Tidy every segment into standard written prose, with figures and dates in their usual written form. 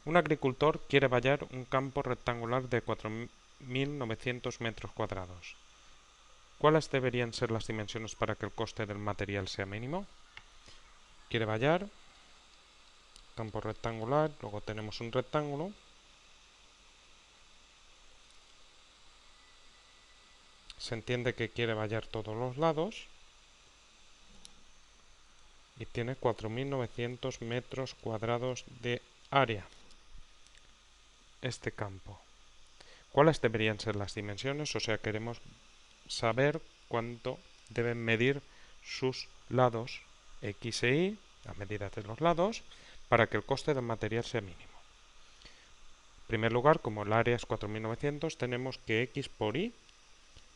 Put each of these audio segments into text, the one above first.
Un agricultor quiere vallar un campo rectangular de 4.900 metros cuadrados. ¿Cuáles deberían ser las dimensiones para que el coste del material sea mínimo? Quiere vallar campo rectangular, luego tenemos un rectángulo. Se entiende que quiere vallar todos los lados y tiene 4.900 metros cuadrados de área este campo. ¿Cuáles deberían ser las dimensiones? O sea, queremos saber cuánto deben medir sus lados X e Y, las medidas de los lados, para que el coste del material sea mínimo. En primer lugar, como el área es 4.900, tenemos que X por Y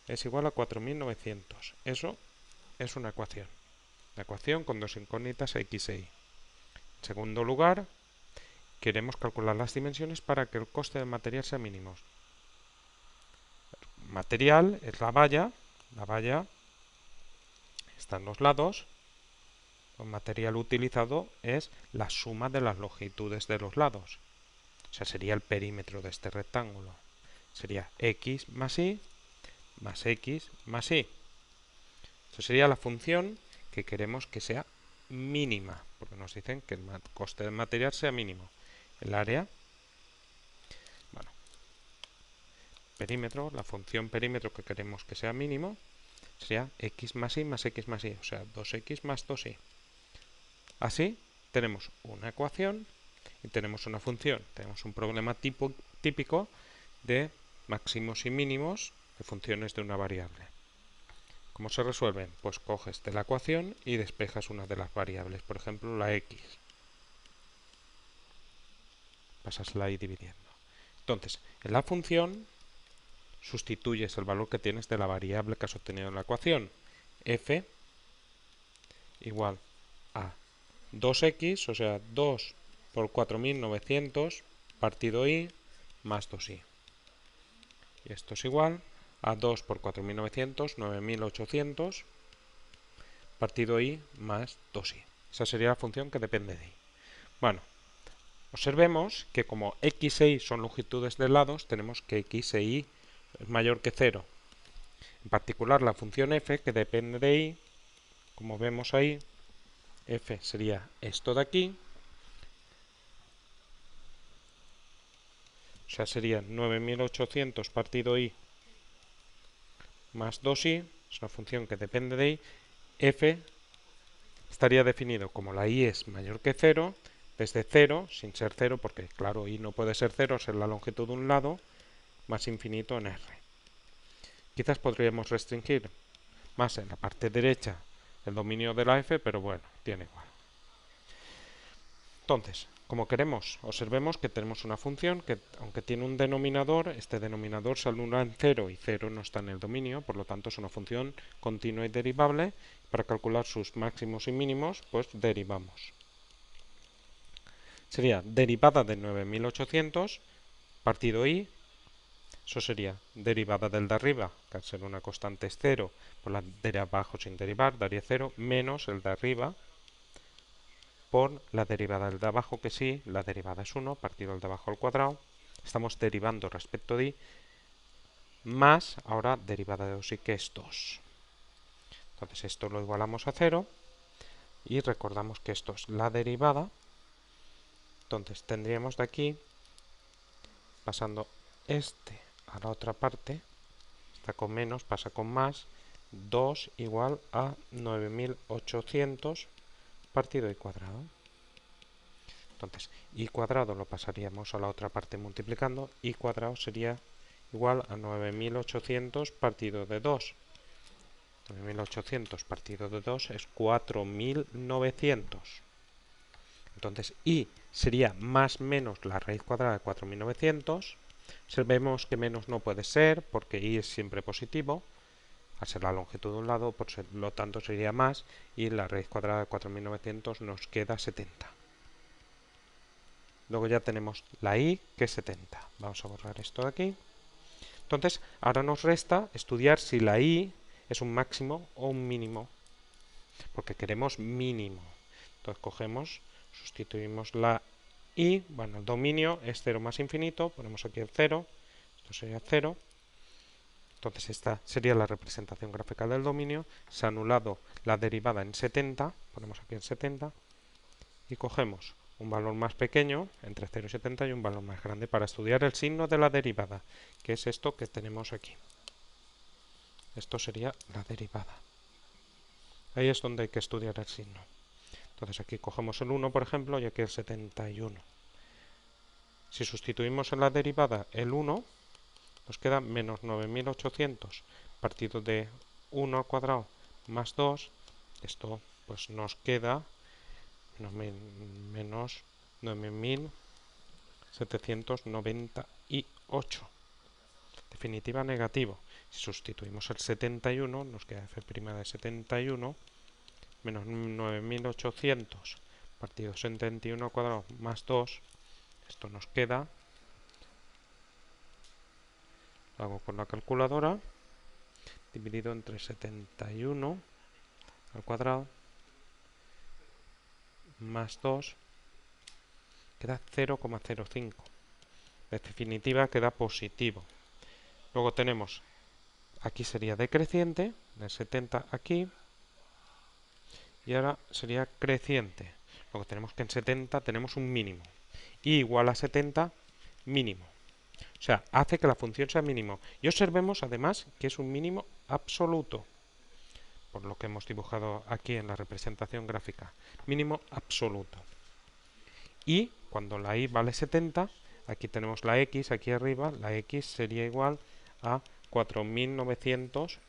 es igual a 4.900. Eso es una ecuación. La ecuación con dos incógnitas X e Y. En segundo lugar, queremos calcular las dimensiones para que el coste del material sea mínimo. El material es la valla está en los lados. El material utilizado es la suma de las longitudes de los lados. O sea, sería el perímetro de este rectángulo. Sería X más Y más X más Y. Eso sería la función que queremos que sea mínima, porque nos dicen que el coste del material sea mínimo. El área, bueno, perímetro, la función perímetro que queremos que sea mínimo, sería X más Y más X más Y, o sea, 2X más 2Y. Así, tenemos una ecuación y tenemos una función. Tenemos un problema típico de máximos y mínimos de funciones de una variable. ¿Cómo se resuelven? Pues coges de la ecuación y despejas una de las variables, por ejemplo la x. Pasasla ahí dividiendo. Entonces, en la función sustituyes el valor que tienes de la variable que has obtenido en la ecuación. F igual a 2x, o sea, 2 por 4.900 partido y más 2y. Y esto es igual a 2 por 4.900, 9.800 partido y más 2y. Esa sería la función que depende de y. Bueno, observemos que como x e y son longitudes de lados, tenemos que x e y es mayor que 0. En particular la función f, que depende de y, como vemos ahí, f sería esto de aquí, o sea, sería 9.800 partido y más 2y, es una función que depende de y, f estaría definido como la y es mayor que 0, desde 0, sin ser 0, porque claro, y no puede ser 0, ser la longitud de un lado, más infinito en r. Quizás podríamos restringir más en la parte derecha el dominio de la f, pero bueno, tiene igual. Entonces, como queremos, observemos que tenemos una función que, aunque tiene un denominador, este denominador se anula en 0 y 0 no está en el dominio, por lo tanto es una función continua y derivable. Para calcular sus máximos y mínimos, pues derivamos. Sería derivada de 9.800 partido y, eso sería derivada del de arriba, que al ser una constante es 0, por la de abajo sin derivar daría 0, menos el de arriba, por la derivada del de abajo, que sí, la derivada es 1, partido del de abajo al cuadrado. Estamos derivando respecto de y, más ahora derivada de 2y, que es 2. Entonces esto lo igualamos a 0 y recordamos que esto es la derivada. Entonces tendríamos de aquí, pasando este a la otra parte, está con menos, pasa con más, 2 igual a 9.800 partido y cuadrado. Entonces, y cuadrado lo pasaríamos a la otra parte multiplicando, y cuadrado sería igual a 9.800 partido de 2. 9.800 partido de 2 es 4.900. Entonces, y sería más menos la raíz cuadrada de 4.900. Vemos que menos no puede ser, porque y es siempre positivo, al ser la longitud de un lado, por lo tanto sería más, y la raíz cuadrada de 4.900 nos queda 70. Luego ya tenemos la y, que es 70. Vamos a borrar esto de aquí. Entonces, ahora nos resta estudiar si la y es un máximo o un mínimo, porque queremos mínimo. Entonces cogemos, sustituimos la Y, bueno, el dominio es 0 más infinito, ponemos aquí el 0, esto sería 0. Entonces esta sería la representación gráfica del dominio. Se ha anulado la derivada en 70, ponemos aquí en 70, y cogemos un valor más pequeño, entre 0 y 70, y un valor más grande para estudiar el signo de la derivada, que es esto que tenemos aquí. Esto sería la derivada. Ahí es donde hay que estudiar el signo. Entonces aquí cogemos el 1, por ejemplo, y aquí el 71. Si sustituimos en la derivada el 1, nos queda menos 9800 partido de 1 al cuadrado más 2. Esto pues nos queda menos 9798. Definitiva negativo. Si sustituimos el 71, nos queda f' de 71 menos 9800 partido 71 al cuadrado más 2. Esto nos queda, lo hago con la calculadora, dividido entre 71 al cuadrado más 2, queda 0,05. En definitiva queda positivo. Luego tenemos, aquí sería decreciente, de 70 aquí, y ahora sería creciente. Luego tenemos que en 70 tenemos un mínimo, y igual a 70 mínimo. O sea, hace que la función sea mínimo. Y observemos además que es un mínimo absoluto, por lo que hemos dibujado aquí en la representación gráfica. Mínimo absoluto. Y cuando la y vale 70, aquí tenemos la x aquí arriba, la x sería igual a 4900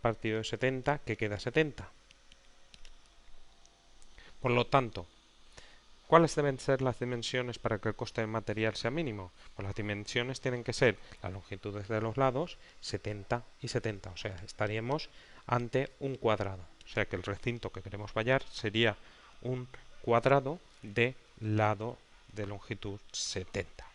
partido de 70, que queda 70. Por lo tanto, ¿cuáles deben ser las dimensiones para que el coste del material sea mínimo? Pues las dimensiones tienen que ser las longitudes de los lados, 70 y 70. O sea, estaríamos ante un cuadrado. O sea que el recinto que queremos vallar sería un cuadrado de lado de longitud 70.